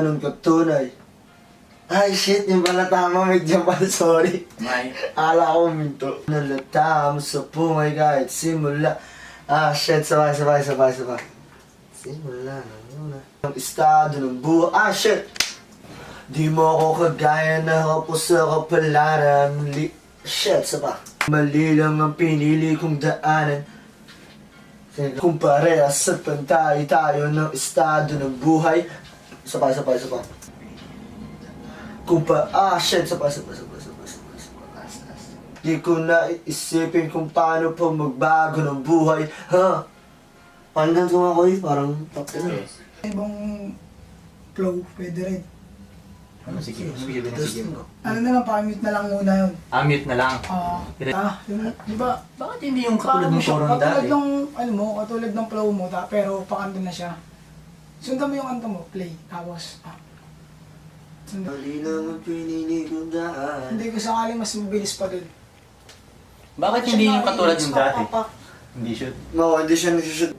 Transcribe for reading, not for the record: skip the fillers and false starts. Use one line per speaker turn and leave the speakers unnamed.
ganun katunay. Ay shit, yung pala tama, medyo pala, sorry.
May.
Akala ko minto. Nalata mo sa pungay kahit simula. Ah shit, sabay. Simula na muna. Ang estado ng buhay. Ah shit! Di mo ako kagaya na ako sa kapalaran. Shit, sabay. Mali lang ang pinili kong daanan. Kung parehas at pantay tayo ng estado ng buhay. Sabay. Kung shit, sabay. Di ko na isipin kung paano pa magbago ng buhay. Ha? Paano lang ako parang tapos na.
Ibang flow, pwede rin.
Ano, sige. Sige, sige.
Ano na lang, pakimute na lang muna yun.
Mute na lang.
Di ba?
Bakit hindi yung katulad ng
siya,
forum
katulad
dati?
ng, ano mo, katulad ng flow mo, pero pakanta na siya. Sundan mo yung kanta mo, play, tapos, sundan.
Mali lang ang pinili kong daan.
Hindi ko sakaling mas mabilis pa dun.
Bakit hindi yung katulad ng dati?
Pak.
Hindi shoot.
No, hindi siya nagsushoot.